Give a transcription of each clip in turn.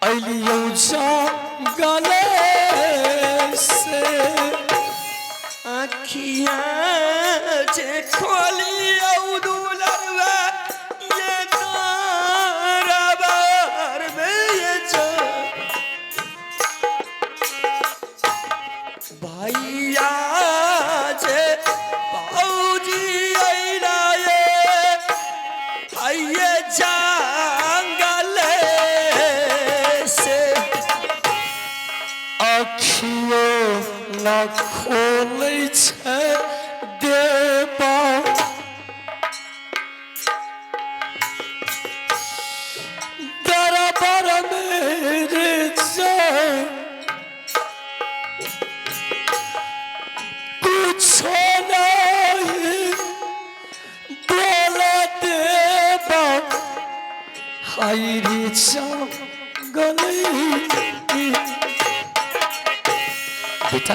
अलियो गले से आखियाँ जे खोलियो दुलरवा ये नाराबार में ये जो भैया जे बाऊजी आइला ये आइए जंगले से अखियो न खोले छे देबा दरबार मेरे जा कुछ नहीं बोला देबा हाय रे जंगले बेटा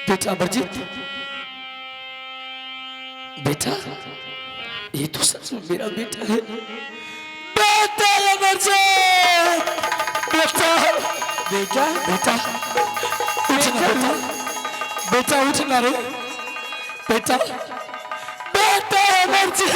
बेटा अमरजीत बेटा ये तो सच में मेरा बेटा है बेटा अमरजीत बेटा बेटा बेटा उठना बेटा बेटा उठना रे बेटा बेटा अमरजीत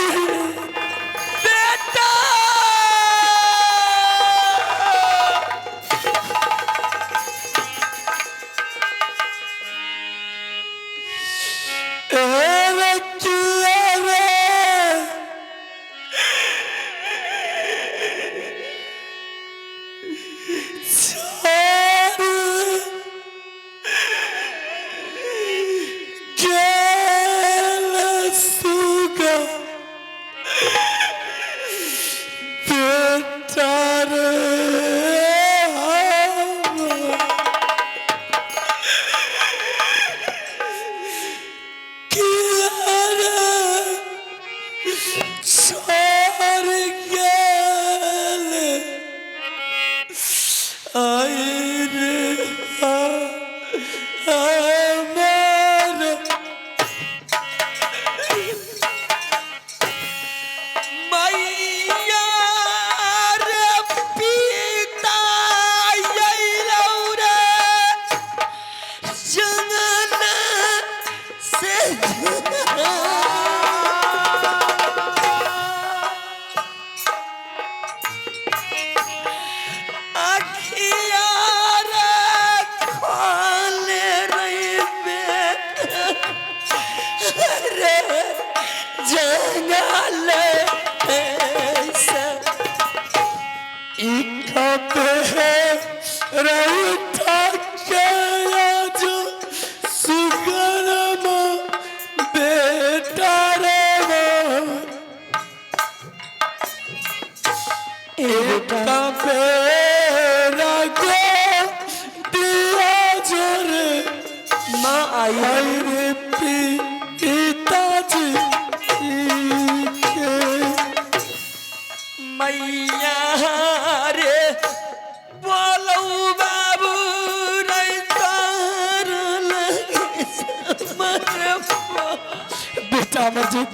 बेटा अमरजीत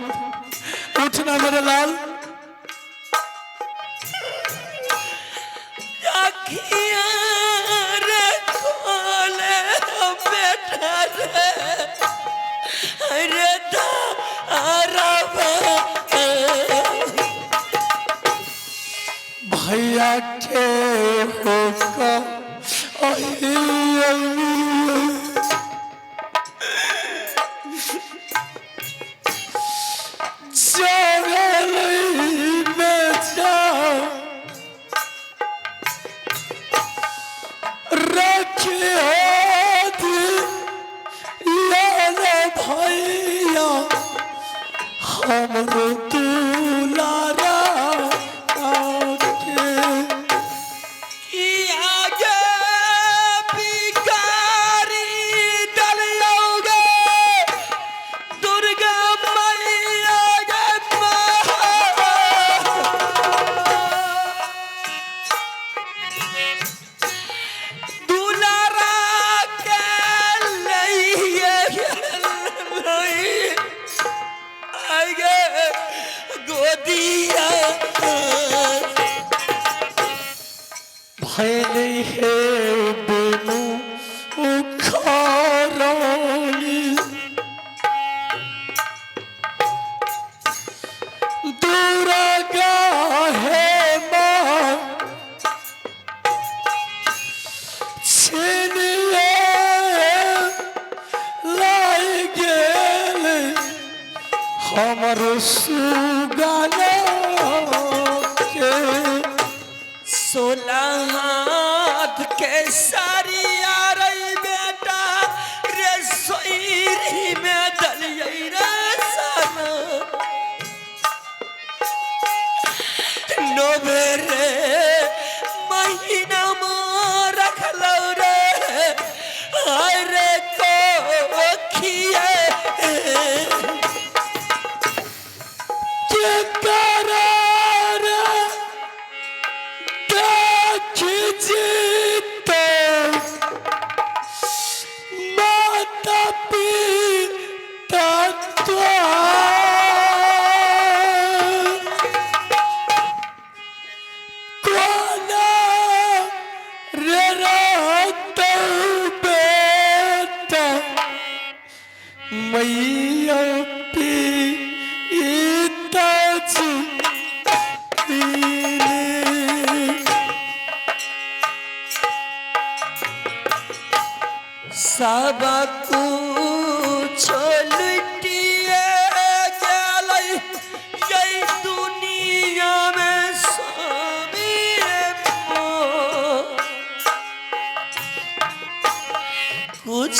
उठना मेरे लाल बेटा रे भैया के होगा भैले हे बेमु उखारानी दुर्गा है माँ छिनिए लाई गेल हमर सुगाना के 16 हाथ के सारिया रही बेटा रे सोईरी में दलियै रे साना नोबेरे महीना में रखलो रे अरे को खिए के करार देखी जीतो माता पिता कोना रे रातो बेटा मैया पिता जी सब कुछ लुटिए गेलै यही दुनिया में स्वामी कुछ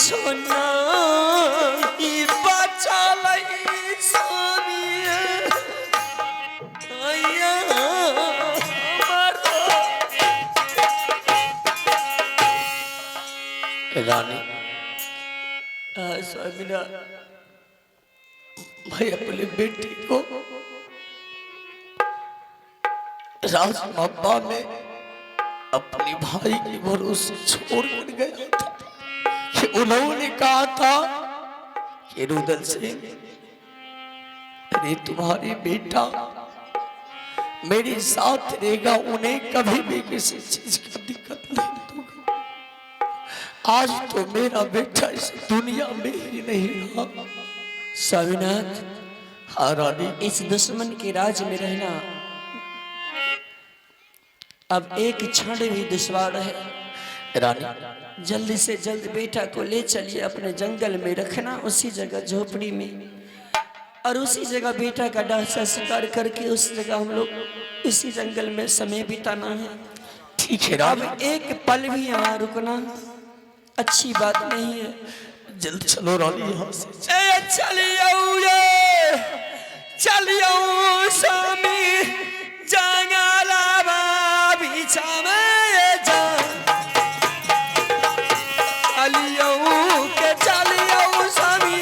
नहीं बचलै स्वामी अय्या हमारो रानी स्वामीनाथ मैं अपनी बेटी को राजमप्पा में अपने भाई के भरोसे छोड़ कर गया था कि उन्होंने कहा था कि रुदल सिंह अरे तुम्हारी बेटा मेरे साथ रहेगा उन्हें कभी भी किसी चीज की दिक्कत नहीं दूंगा। आज तो मेरा बेटा इस दुनिया में ही नहीं रहा। स्वामीनाथ हाँ रानी इस दुश्मन के राज में रहना अब एक क्षण भी दुश्वार है। रानी जल्दी से जल्द बेटा को ले चलिए अपने जंगल में रखना उसी जगह झोपड़ी में और उसी जगह बेटा का दाह संस्कार करके उस जगह हम लोग इसी जंगल में समय बिताना है। ठीक है अब रानी एक पल भी यहाँ रुकना अच्छी बात नहीं है। जल्द चलो रानी यहाँ से चलियो स्वामी जंगला बीचा में जा चलियो स्वामी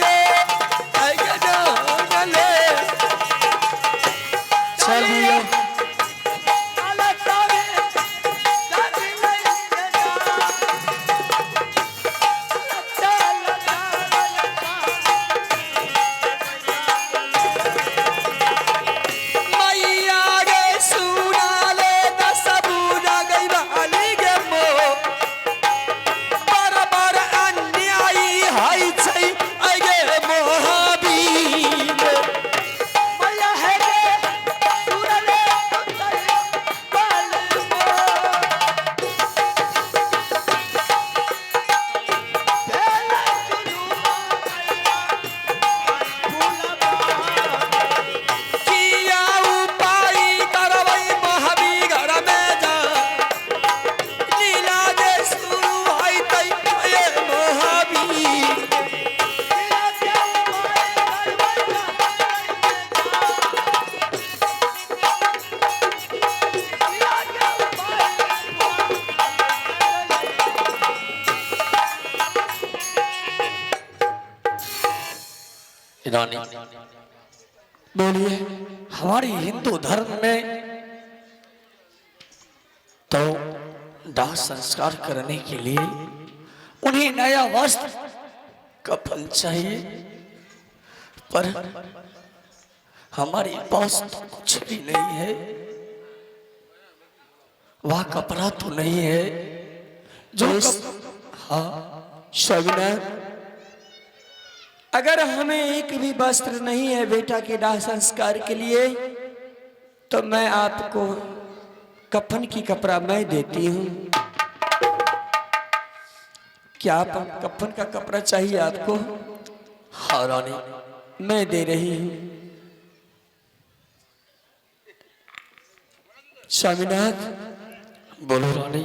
चलिए रानी बोलिए हमारी हिंदू धर्म में तो दाह संस्कार करने के लिए उन्हें नया वस्त्र कफन चाहिए पर हमारे पास तो कुछ भी नहीं है वह कपड़ा तो नहीं है जो हाँ स्वामीनाथ, अगर हमें एक भी वस्त्र नहीं है बेटा के दाह संस्कार के लिए, तो मैं आपको कफन की कपड़ा मैं देती हूँ। क्या आप कफन का कपड़ा चाहिए आपको? हाँ रानी, मैं दे रही हूँ। स्वामीनाथ, बोलो रानी।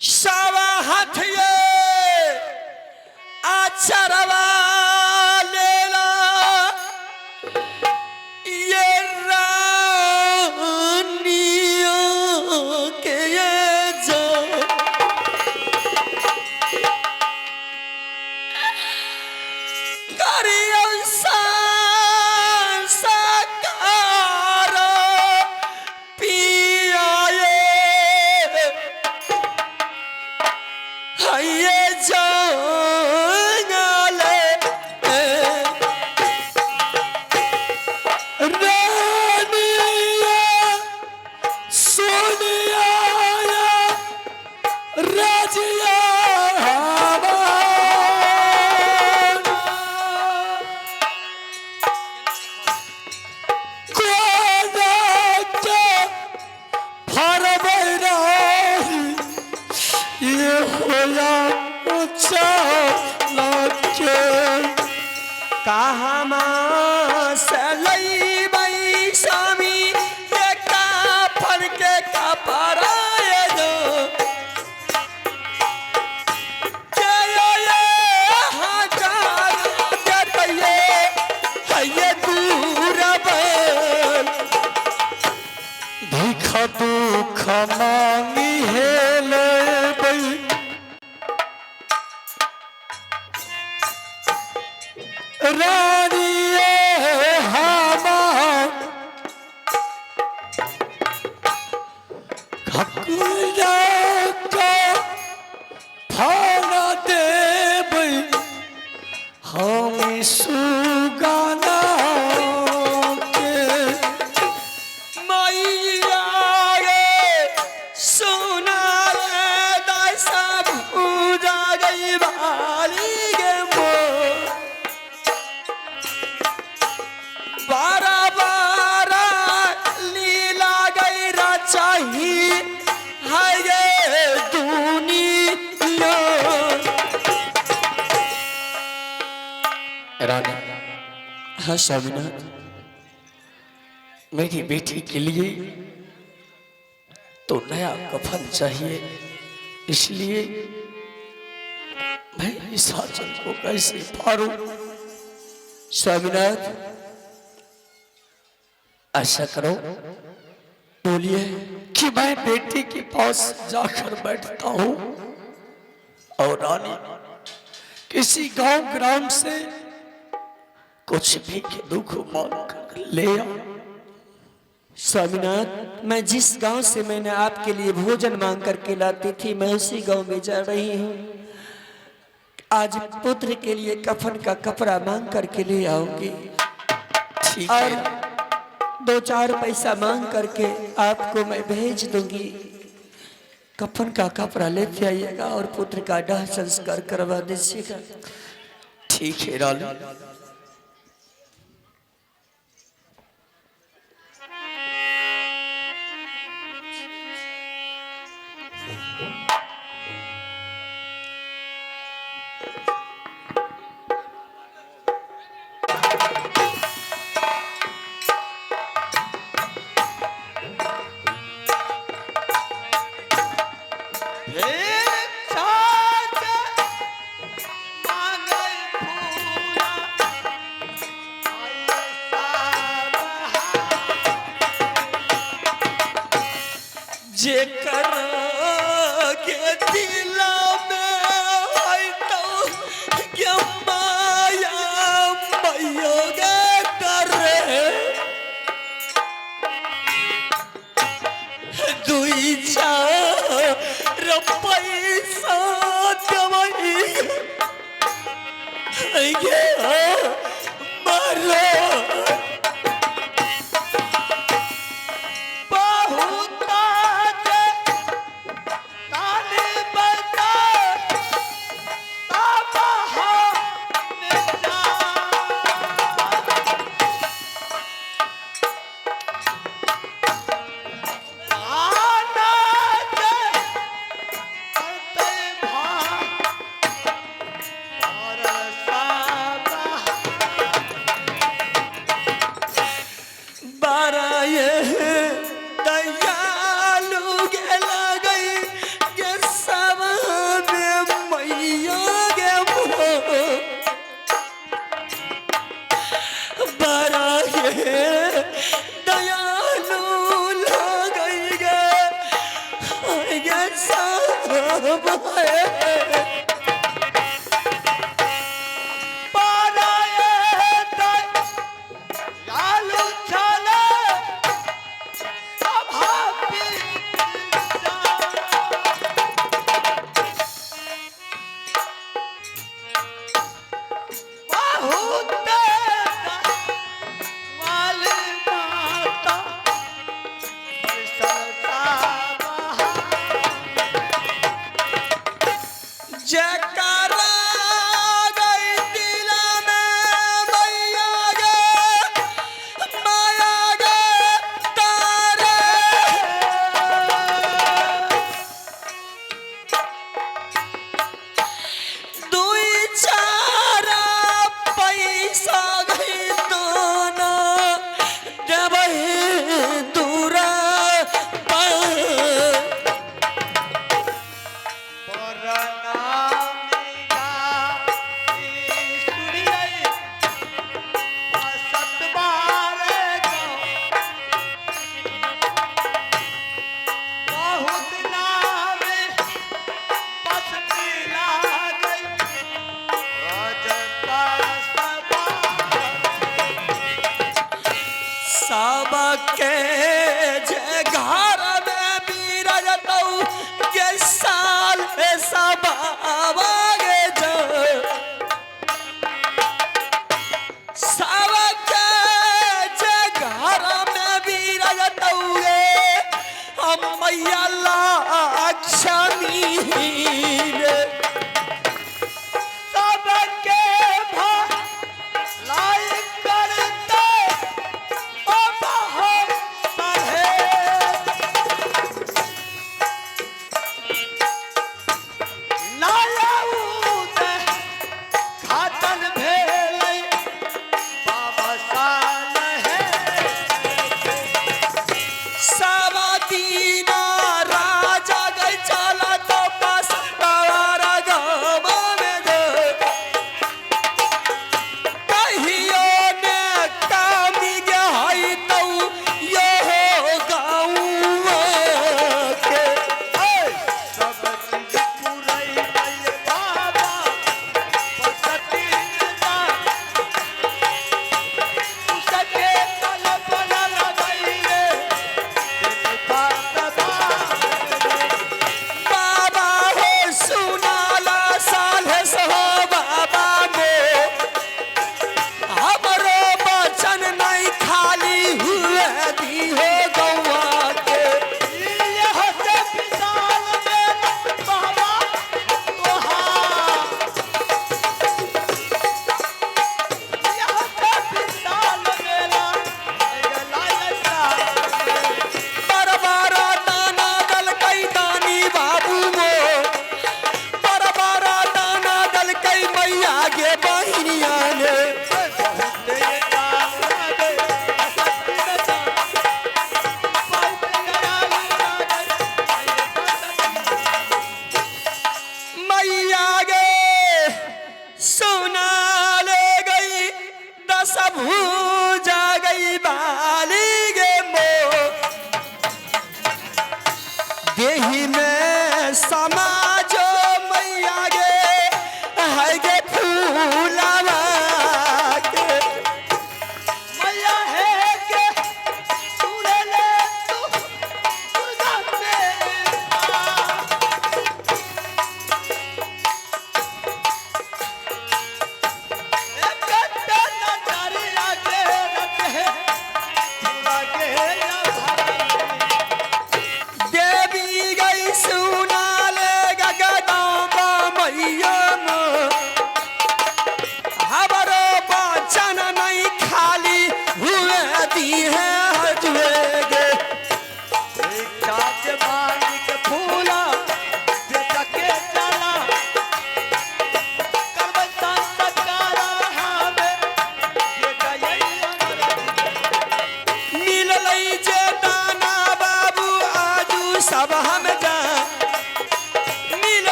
सावा हाथ ये आचरवा लेला, ये रानियों के ये जो करियो संस्कार पिया ये जंगले रानिया सोनिया राजिया ये होला ऊंचा लाके कहाँ से लई बई स्वामी ये काफन के कपड़ा ये जो के ये हजार देते ये दूर बन भीखा दुख मांगी है ले बई रानिए हमार खकुला का फाना दे बई हम सुगाना के मैया रे सुना रे दासा भूजा गई भाली गे मो बारा बारा लीला गई रचाही है ये दुनिया। रानी, हाँ स्वामीनाथ, मेरी बेटी के लिए तो नया कफन चाहिए, इसलिए मैं इस आंचल को कैसे फाड़ूं? स्वामीनाथ ऐसा करो बोलिए। कि मैं बेटी के पास जाकर बैठता हूँ और रानी किसी गांव ग्राम से कुछ भी के दुख मांग कर ले आओ। स्वामीनाथ, मैं जिस गांव से मैंने आपके लिए भोजन मांग करके लाती थी, मैं उसी गांव में जा रही हूँ। आज पुत्र के लिए कफन का कपड़ा मांग करके ले आऊंगी ठीक और है, 2-4 पैसा मांग करके आपको मैं भेज दूंगी। कफन का कपड़ा लेते आइएगा और पुत्र का दाह संस्कार करवा दीजिएगा। ठीक है रानी। जेकर के दिला में है तो के माया मैयो गे करे दुई चार पैसा दवाई ये मारो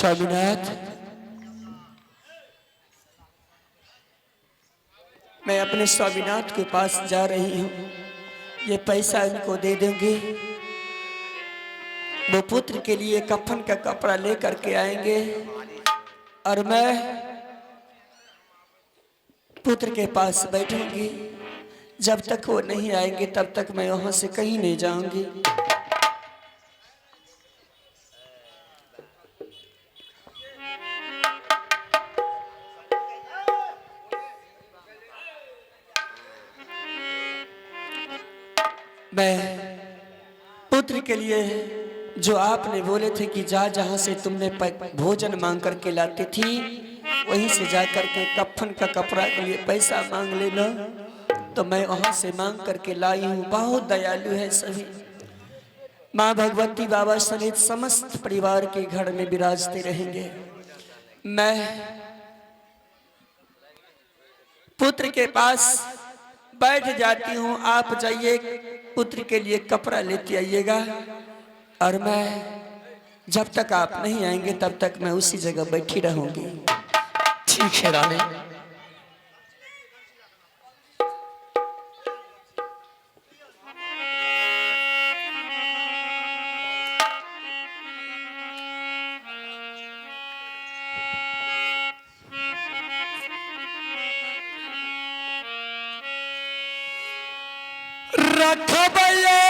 स्वामीनाथ, मैं अपने स्वामीनाथ के पास जा रही हूँ। ये पैसा इनको दे दूंगी, वो पुत्र के लिए कफन का कपड़ा लेकर के आएंगे और मैं पुत्र के पास बैठूंगी। जब तक वो नहीं आएंगे तब तक मैं वहां से कहीं नहीं जाऊंगी। मैं पुत्र के लिए जो आपने बोले थे कि जा जहां से तुमने भोजन मांग करके लाती थी वहीं से जा करके कफन का कपड़ा के लिए पैसा मांग लेना, तो मैं वहां से मांग करके लाई हूँ। बहुत दयालु है सभी। माँ भगवती बाबा समेत समस्त परिवार के घर में विराजते रहेंगे। मैं पुत्र के पास बैठ जाती हूँ, आप जाइए पुत्र के लिए कपड़ा लेते आइएगा और मैं जब तक आप नहीं आएंगे तब तक मैं उसी जगह बैठी रहूंगी। ठीक है रानी। रखबैया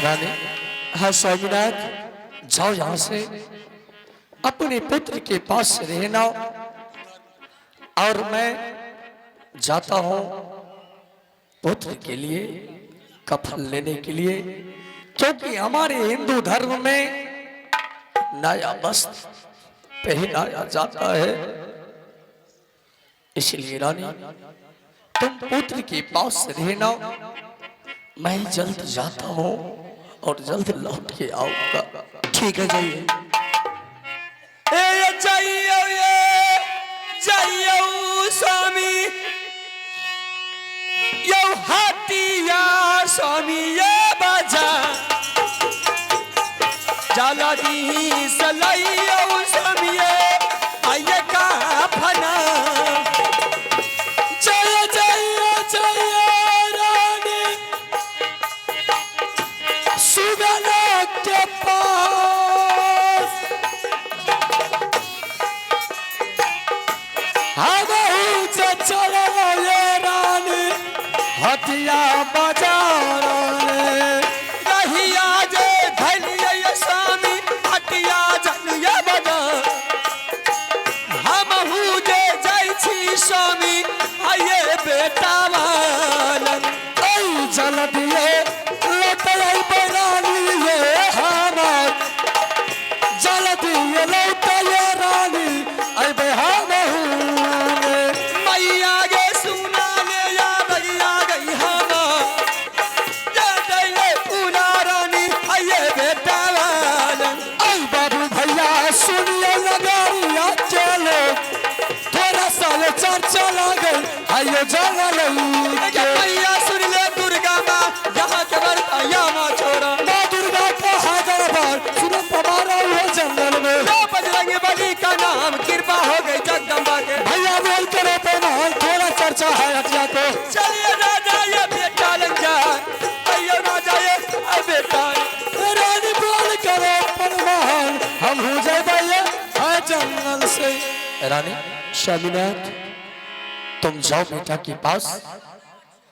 रानी, हाँ स्वामीनाथ, जाओ यहां से, अपने पुत्र के पास रहना और मैं जाता हूं पुत्र के लिए कफन लेने के लिए, क्योंकि हमारे हिंदू धर्म में नया वस्त्र पहनाया जाता है। इसलिए रानी तुम पुत्र के पास रहना, मैं जल्द जाता हूं और जल्द लौट के आऊंगा। ठीक है, जाइए। जाइयो स्वामी, यो हाथिया स्वामी ये बजा जाला दी सलाइयो स्वामी आइए का फना। जय जय जय रानी सुगना के पास चलो ये रानी हथिया बाजार रहिया जे धलिया स्वामी हथिया जलिया बाजार। हम हूँ जे जाई छी स्वामी आइए बेटा वालन जल दिए लटल बनानी जगदम्बा के। भैया बोल करो तो ना थोड़ा चर्चा है हटिया को। चलिए ना जाइए बेटा लग जाए, भैया ना जाइए बेटा। रानी बोल करो परमान हम हो जाए भैया जंगल से। रानी स्वामीनाथ तुम जाओ बेटा के पास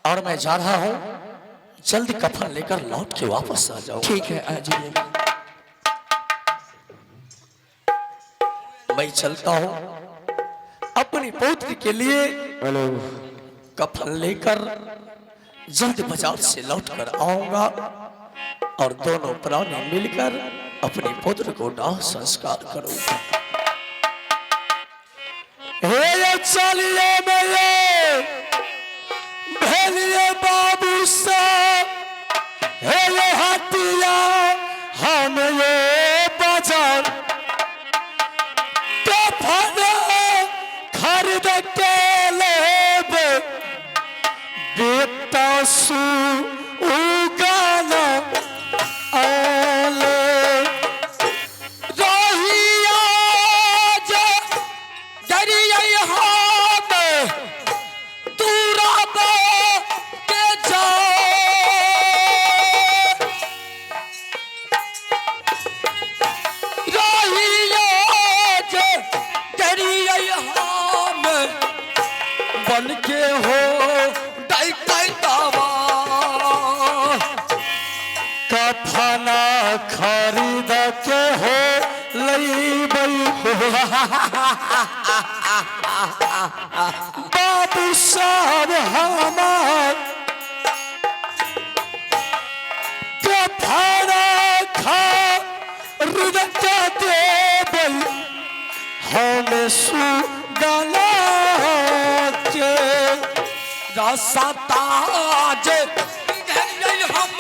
और मैं जा रहा हूँ, जल्दी कफन लेकर लौट के वापस आ जाओ। ठीक है आ जाइए। मैं चलता हूँ, अपनी पौत्री के लिए कफन लेकर जल्द बाजार से लौट कर आऊंगा और दोनों प्राणी मिलकर अपनी पुत्र को दाह संस्कार करूंगा। हे चलिए मेरे भेलिए बाबू साहब, हे हटिया हम ये बाजार खरीद के लेबे बेटा सू उगाना आले रोहिया जो दरिया हाथ दूरा के जाओ। रोहिया जो दरिया हाथ बन के हो दाई दाई दावा। कफना खरीद के हो लईबई बाबू साहब हमार कफना खरीद के देबई हमें सुगला के रसताज हम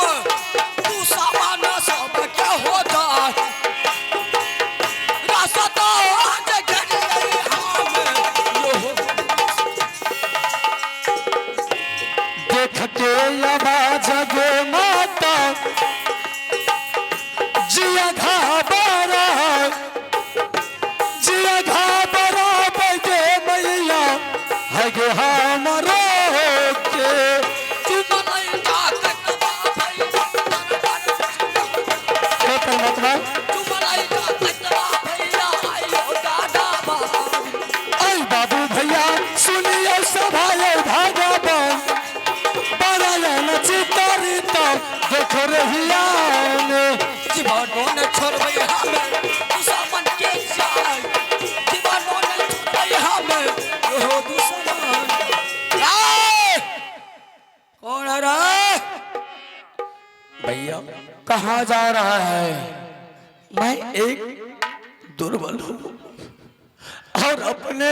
तू सामान सब क्या होता। रसताज हम देख के आवाज गे माता जिया घाबरा बगे मैया है गे हमारो के आई बाबू भैया सुनिए सभाए भागवान बड़ा चितारी तो देख रहिया जीवानो न छोड़बै हमें दुश्मन के जाय। जीवानो न छोड़बै हमें ओहो दुश्मन। कौन रे भैया कहाँ जा रहा है? मैं एक दुर्बल हूँ और अपने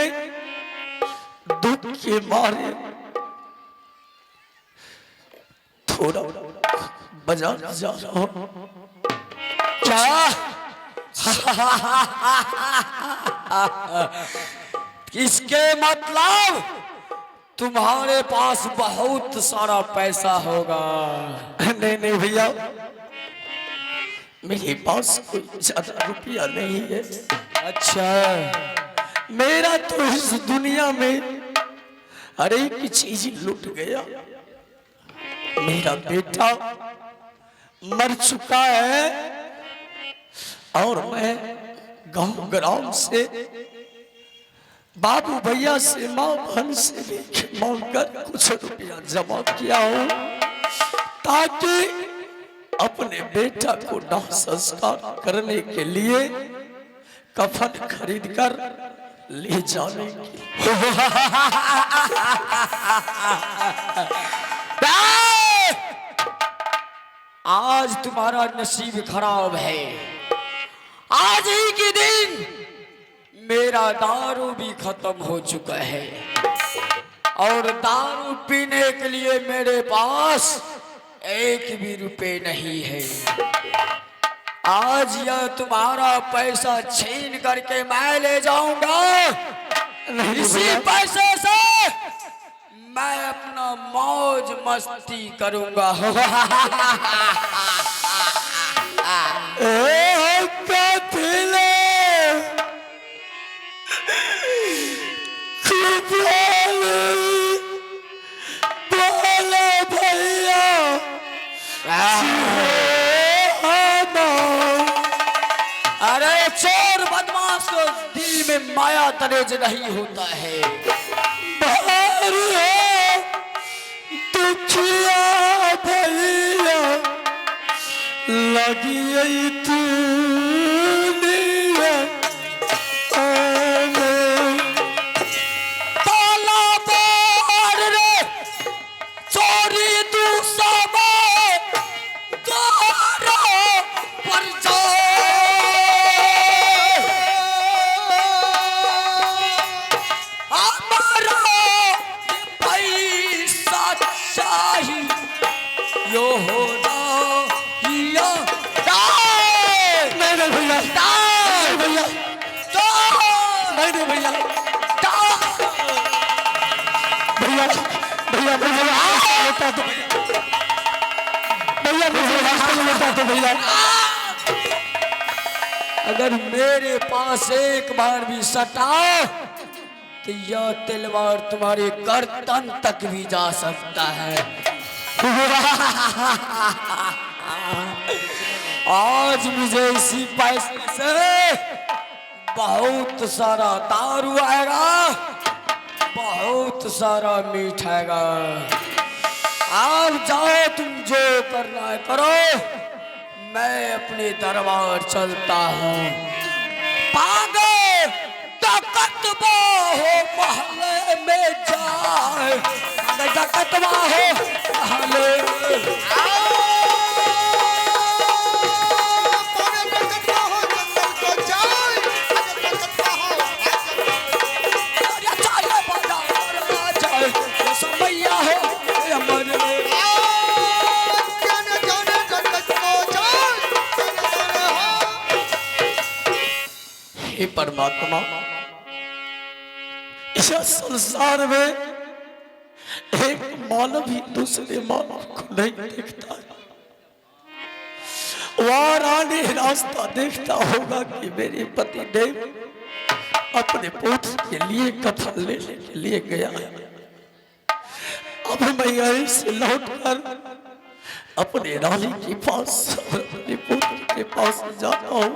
दुख के मारे थोड़ा बाजार जा रहा हूँ। क्या इसके मतलब तुम्हारे पास बहुत सारा पैसा होगा। नहीं भैया मेरे पास कोई ज्यादा रुपया नहीं है। अच्छा मेरा तो इस दुनिया में हर एक चीज लुट गया। मेरा बेटा मर चुका है और मैं गांव ग्राम से बाबू भैया से माँ बहन से भी मांगकर कुछ रुपया जमा किया हूँ ताकि अपने बेटा को दाह संस्कार करने के लिए कफन खरीद कर ले जाने की। आज तुम्हारा नसीब खराब है। आज ही के दिन मेरा दारू भी खत्म हो चुका है और दारू पीने के लिए मेरे पास एक भी रुपए नहीं है। आज यह तुम्हारा पैसा छीन करके मैं ले जाऊंगा। इसी पैसे से मैं अपना मौज मस्ती करूंगा। में माया दरेज नहीं होता है। बाहर हो दुखिया भैया लगी दुनिया में। ताला बार रे चोरी तू सब द्वारा पर हमारा पैसा चाहिए यो होना हिया नहीं भैया भैया नहीं भैया भैया भैया मुझे लेता तो भैया मुझे लेता तो भैया। अगर मेरे पास एक बार भी सटा तो यह तलवार तुम्हारे गर्दन तक भी जा सकता है। आज मुझे इसी पैसे से बहुत सारा दारू आएगा, बहुत सारा मीठ आएगा। आप जाओ, तुम जो करना है करो, मैं अपने दरबार चलता हूँ। पागल डकतवा हो महले में जाए, डकतवा हो महले में समैया हो अमर हे परमात्मा, इस संसार में एक मानव ही दूसरे मानव को नहीं देखता है। वहां रानी रास्ता देखता होगा कि मेरे पति देव अपने पुत्र के लिए कफन लेने के लिए गया है। अब मैं यहीं से लौटकर अपने रानी के पास और अपने पुत्र के पास जाता हूँ।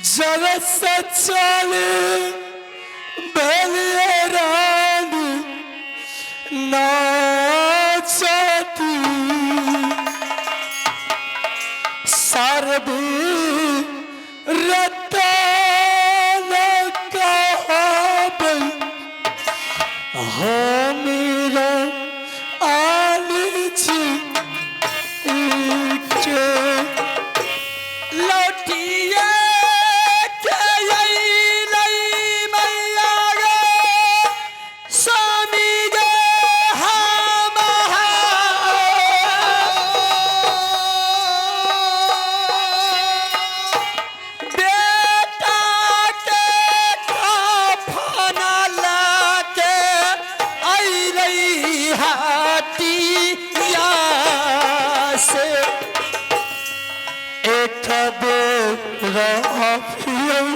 जब सचाले बेलिए रानी नाचती सरदी रतन कहाबल हमीरा आली छी लौटिए के यही नहीं मैया गे स्वामी गे हम बेटा के कफन लाके आई रही हटिया से। एक बेरा फिर